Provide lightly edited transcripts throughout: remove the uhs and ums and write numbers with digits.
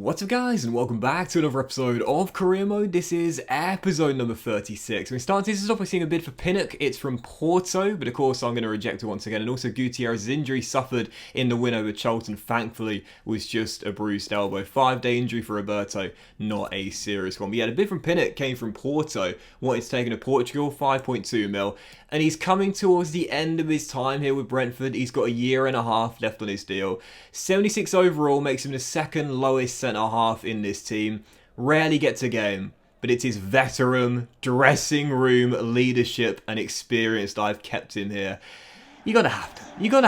What's up guys, and welcome back to another episode of Career Mode. This is episode number 36. We start this off by seeing a bid for Pinnock. It's from Porto, but of course I'm going to reject it once again. And also Gutierrez's injury suffered in the win over Charlton, thankfully, was just a bruised elbow. 5-day injury for Roberto, not a serious one. But yeah, the bid from Pinnock came from Porto. Wanted to take him to Portugal, 5.2 mil. And he's coming towards the end of his time here with Brentford. He's got a year and a half left on his deal. 76 overall makes him the second lowest centre-half in this team. Rarely gets a game, but it's his veteran, dressing room, leadership and experience that I've kept him here. You gotta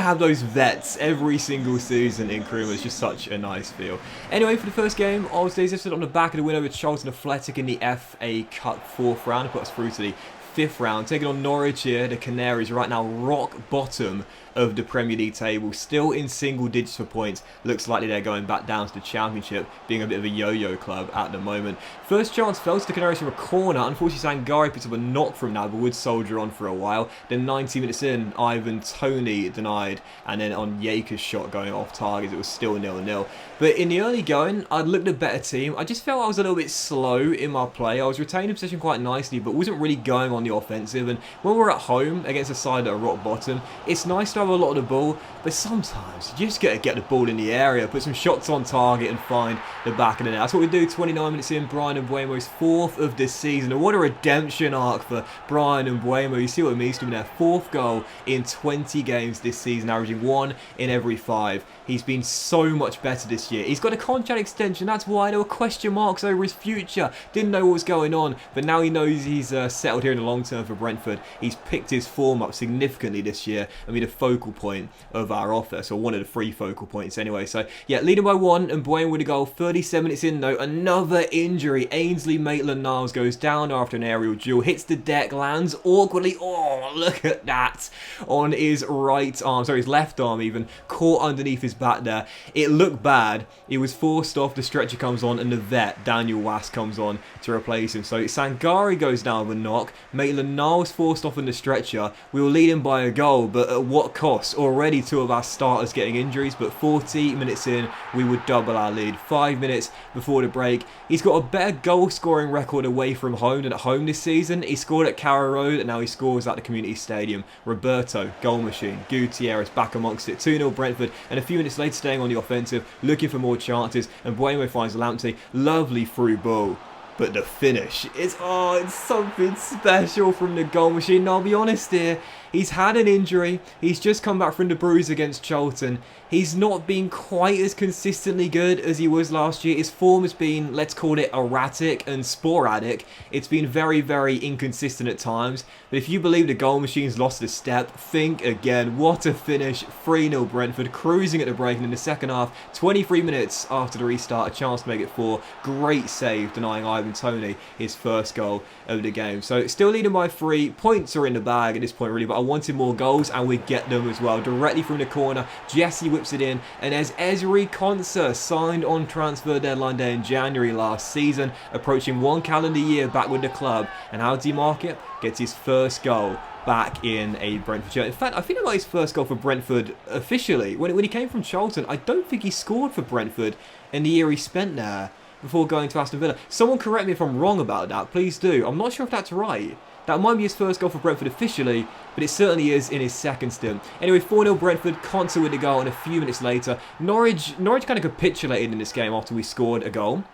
have those vets every single season in Career Mode. It's just such a nice feel. Anyway, for the first game of today's episode, on the back of the win over Charlton Athletic in the FA Cup 4th round, put us through to the 5th round, taking on Norwich here. The Canaries right now rock bottom of the Premier League table, still in single digits for points. Looks likely they're going back down to the Championship, being a bit of a yo-yo club at the moment. First chance fell to the Canaries from a corner. Unfortunately, Sangari picks up a knock from that, but would soldier on for a while. Then 90 minutes in, Ivan Toney denied, and then on Yaker's shot going off target, it was still 0-0. But in the early going, I'd looked at a better team. I just felt I was a little bit slow in my play. I was retaining possession quite nicely, but wasn't really going on the offensive. And when we're at home against a side that are rock bottom, it's nice to have a lot of the ball, but sometimes you just got to get the ball in the area, put some shots on target and find the back of the net. That's what we do. 29 minutes in, Brian Mbeumo's 4th of the season. And what a redemption arc for Brian Mbeumo. You see what it means to him there. 4th goal in 20 games this season, averaging 1 in every 5. He's been so much better this year. He's got a contract extension. That's why there were question marks over his future. Didn't know what was going on, but now he knows he's settled here in the long term for Brentford. He's picked his form up significantly this year and been a focal point of our offense, or one of the 3 focal points anyway. So yeah, leading by 1 and Mbeumo with a goal. 37 minutes in though, another injury. Ainsley Maitland-Niles goes down after an aerial duel, hits the deck, lands awkwardly. Oh, look at that on his right arm, sorry, his left arm even, caught underneath his back there. It looked bad. He was forced off, the stretcher comes on, and the vet, Daniel Wass, comes on to replace him. So Sangari goes down with a knock, Maitland-Niles forced off on the stretcher. We were leading by a goal, but at what cost? Already 2 of our starters getting injuries, but 40 minutes in, we would double our lead. 5 minutes before the break. He's got a better goal scoring record away from home than at home this season. He scored at Carrow Road and now he scores at the Community Stadium. Roberto, goal machine. Gutierrez back amongst it. 2-0 Brentford, and a few minutes later staying on the offensive, looking for more chances, and Mbeumo finds Lamptey. Lovely through ball. But the finish is, it's something special from the goal machine. And I'll be honest here, he's had an injury. He's just come back from the bruise against Charlton. He's not been quite as consistently good as he was last year. His form has been, let's call it, erratic and sporadic. It's been very, very inconsistent at times. But if you believe the goal machine's lost a step, think again. What a finish. 3-0 Brentford, cruising at the break. And in the second half, 23 minutes after the restart, a chance to make it 4. Great save, denying Ivan Toney his first goal of the game. So still leading by 3. Points are in the bag at this point really, but I wanted more goals and we get them as well. Directly from the corner, Jesse whips it in, and as Ezri Konsa, signed on transfer deadline day in January last season, approaching 1 calendar year back with the club. And how does he mark it? Gets his first goal back in a Brentford shirt. In fact, I think it was his first goal for Brentford officially. When he came from Charlton, I don't think he scored for Brentford in the year he spent there before going to Aston Villa. Someone correct me if I'm wrong about that, please do. I'm not sure if that's right. That might be his first goal for Brentford officially, but it certainly is in his second stint. Anyway, 4-0 Brentford, Konsa with the goal, and a few minutes later, Norwich kind of capitulated in this game after we scored a goal.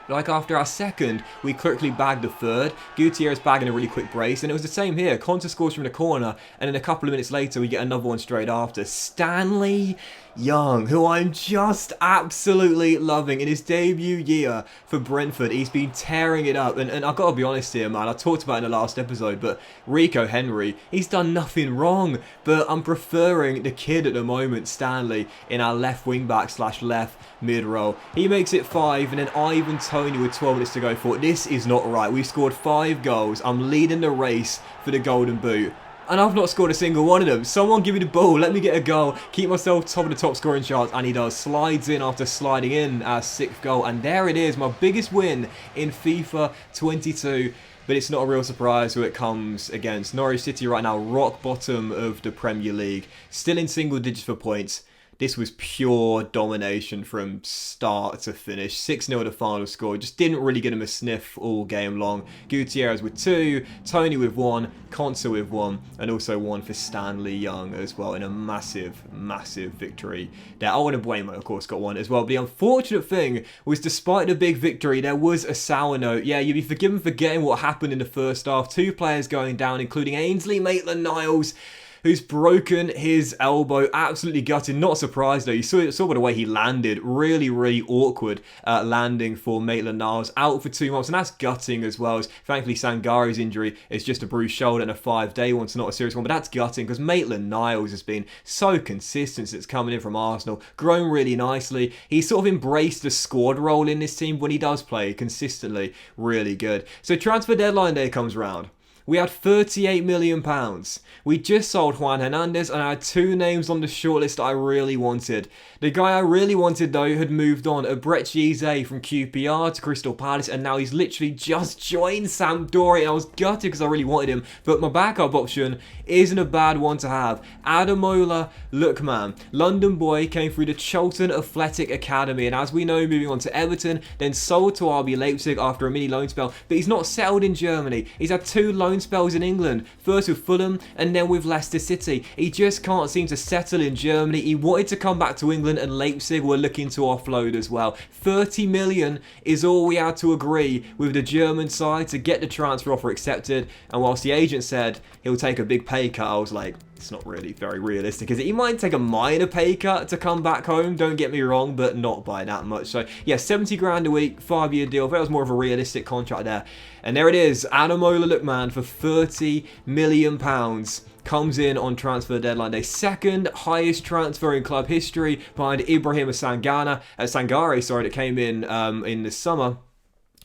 Like after our second, we quickly bagged the third. Gutierrez bagging a really quick brace, and it was the same here. Konsa scores from the corner, and then a couple of minutes later, we get another one straight after. Stanley Young, who I'm just absolutely loving in his debut year for Brentford. He's been tearing it up, and I've got to be honest here, man. I talked about it in the last episode, but Rico Henry, he's done nothing wrong, but I'm preferring the kid at the moment, Stanley, in our left wing back / left mid role. He makes it 5, and then Ivan Toney with 12 minutes to go for it. This is not right. We've scored 5 goals. I'm leading the race for the Golden Boot, and I've not scored a single one of them. Someone give me the ball, let me get a goal, keep myself top of the top scoring charts, and he does. Slides in after sliding in our 6th goal, and there it is, my biggest win in FIFA 22. But it's not a real surprise who it comes against. Norwich City right now, rock bottom of the Premier League, still in single digits for points. this was pure domination from start to finish. 6-0 the final score. Just didn't really get him a sniff all game long. Gutierrez with 2, Tony with 1, Konsa with 1, and also 1 for Stanley Young as well in a massive, massive victory there. Oh, and Bueno, of course, got 1 as well. But the unfortunate thing was, despite the big victory, there was a sour note. Yeah, you'd be forgiven for forgetting what happened in the first half. 2 players going down, including Ainsley Maitland-Niles, who's broken his elbow, absolutely gutted. Not surprised though, you saw by the way he landed, really, really awkward landing for Maitland-Niles, out for 2 months, and that's gutting as well. As thankfully Sangare's injury is just a bruised shoulder and a 5-day one, so not a serious one, but that's gutting because Maitland-Niles has been so consistent since coming in from Arsenal, grown really nicely. He's sort of embraced the squad role in this team when he does play consistently, really good. So transfer deadline day comes round. We had £38 million. We just sold Juan Hernandez, and I had 2 names on the shortlist that I really wanted. The guy I really wanted, though, had moved on. Abrechize from QPR to Crystal Palace, and now he's literally just joined Sampdoria. And I was gutted because I really wanted him, but my backup option isn't a bad one to have. Ademola Lookman, London boy, came through the Charlton Athletic Academy, and as we know, moving on to Everton, then sold to RB Leipzig after a mini loan spell, but he's not settled in Germany. He's had 2 loan spells in England, first with Fulham and then with Leicester City. He just can't seem to settle in Germany. He wanted to come back to England, and Leipzig were looking to offload as well. 30 million is all we had to agree with the German side to get the transfer offer accepted, and whilst the agent said he'll take a big pay cut, I was like, it's not really very realistic, is it? He might take a minor pay cut to come back home, don't get me wrong, but not by that much. So yeah, 70 grand a week, 5-year deal. That was more of a realistic contract there. And there it is, Ademola Lookman for £30 million comes in on transfer deadline day. 2nd highest transfer in club history behind Ibrahim Sangare, that came in the summer.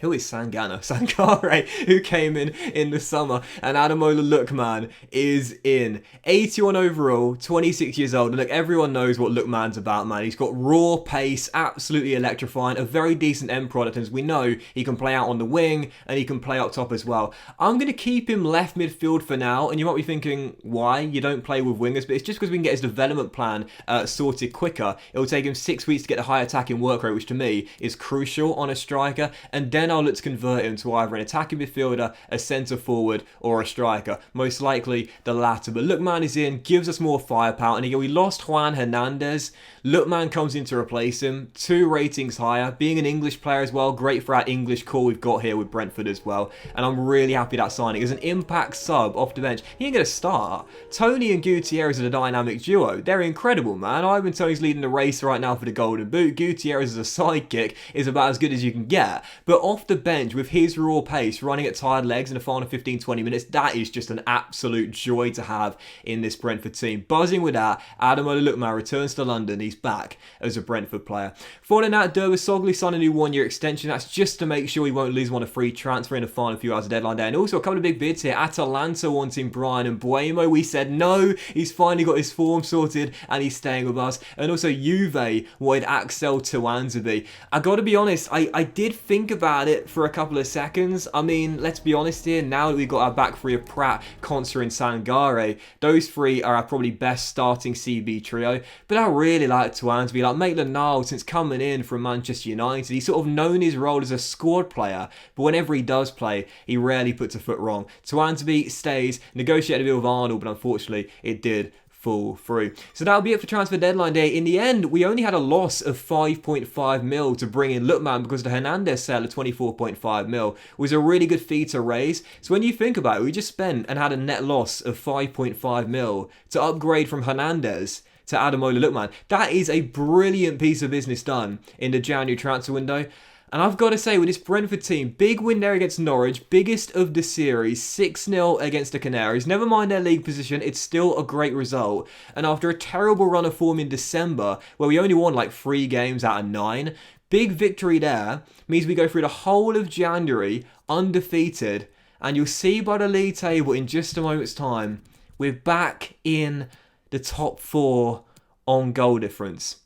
Who is Sangare, who came in the summer, and Ademola Lookman is in. 81 overall, 26 years old, and look, everyone knows what Lookman's about, man. He's got raw pace, absolutely electrifying, a very decent end product, as we know, he can play out on the wing, and he can play up top as well. I'm going to keep him left midfield for now, and you might be thinking, why? You don't play with wingers, but it's just because we can get his development plan sorted quicker. It will take him 6 weeks to get a high attacking work rate, which to me is crucial on a striker, and then I'll look to convert him to either an attacking midfielder, a centre forward, or a striker. Most likely the latter. But Lookman is in, gives us more firepower. And again, we lost Juan Hernandez. Lookman comes in to replace him. 2 ratings higher. Being an English player as well, great for our English core we've got here with Brentford as well. And I'm really happy that signing. As an impact sub off the bench, he ain't going to start. Tony and Gutierrez are the dynamic duo. They're incredible, man. Ivan Tony's leading the race right now for the Golden Boot. Gutierrez as a sidekick is about as good as you can get. But off the bench with his raw pace, running at tired legs in the final 15-20 minutes, that is just an absolute joy to have in this Brentford team. Buzzing with that, Ademola Lookman returns to London. He's back as a Brentford player. Following that, Dervisoglu signed a new 1-year extension. That's just to make sure we won't lose him on a free transfer in the final few hours of deadline day. And also a couple of big bids here. Atalanta wanting Brian Mbeumo. We said no. He's finally got his form sorted and he's staying with us. And also Juve wanted Axel Tuanzebe. I gotta be honest, I did think about it for a couple of seconds. I mean, let's be honest here, now that we've got our back three of Pratt, Konsa and Sangare, those 3 are our probably best starting CB trio. But I really like Tuanzebe. Like Maitland-Niles, since coming in from Manchester United, he's sort of known his role as a squad player, but whenever he does play, he rarely puts a foot wrong. Tuanzebe stays, negotiated a deal with Arnold, but unfortunately it did fall through. So that'll be it for transfer deadline day. In the end, we only had a loss of 5.5 mil to bring in Lookman because the Hernandez sale of 24.5 mil was a really good fee to raise. So when you think about it, we just spent and had a net loss of 5.5 mil to upgrade from Hernandez to Ademola Lookman. That is a brilliant piece of business done in the January transfer window. And I've got to say, with this Brentford team, big win there against Norwich, biggest of the series, 6-0 against the Canaries. Never mind their league position, it's still a great result. And after a terrible run of form in December, where we only won like 3 games out of 9, big victory there means we go through the whole of January undefeated. And you'll see by the league table in just a moment's time, we're back in the top 4 on goal difference.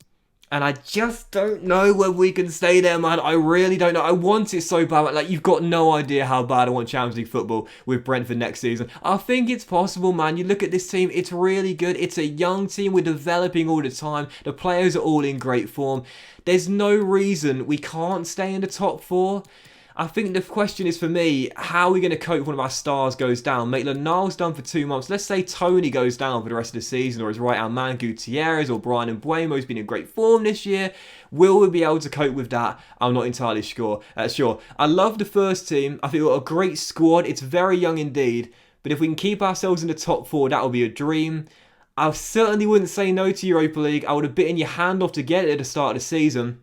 And I just don't know whether we can stay there, man. I really don't know. I want it so bad. Like, you've got no idea how bad I want Champions League football with Brentford next season. I think it's possible, man. You look at this team, it's really good. It's a young team. We're developing all the time. The players are all in great form. There's no reason we can't stay in the top 4. I think the question is for me, how are we going to cope if one of our stars goes down? Maitland-Niles done for 2 months. Let's say Tony goes down for the rest of the season, or his right-hand man Gutierrez or Brian Mbeumo's been in great form this year. Will we be able to cope with that? I'm not entirely sure. I love the first team. I think we've got a great squad. It's very young indeed. But if we can keep ourselves in the top 4, that would be a dream. I certainly wouldn't say no to Europa League. I would have bitten your hand off to get it at the start of the season.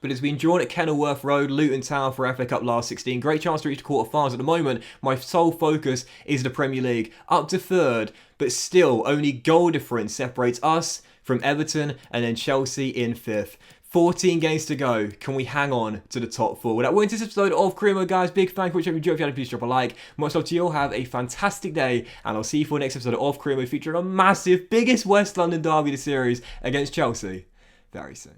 But it's been drawn at Kenilworth Road, Luton Town for FA Cup last 16. Great chance to reach the quarterfinals. At the moment, my sole focus is the Premier League. Up to 3rd, but still only goal difference separates us from Everton and then Chelsea in 5th. 14 games to go. Can we hang on to the top 4? Well, that went this episode of Career Mode, guys. Big thank you for watching. If you had, please drop a like. Much love to you all. Have a fantastic day. And I'll see you for the next episode of Career Mode, featuring a massive, biggest West London derby of the series against Chelsea very soon.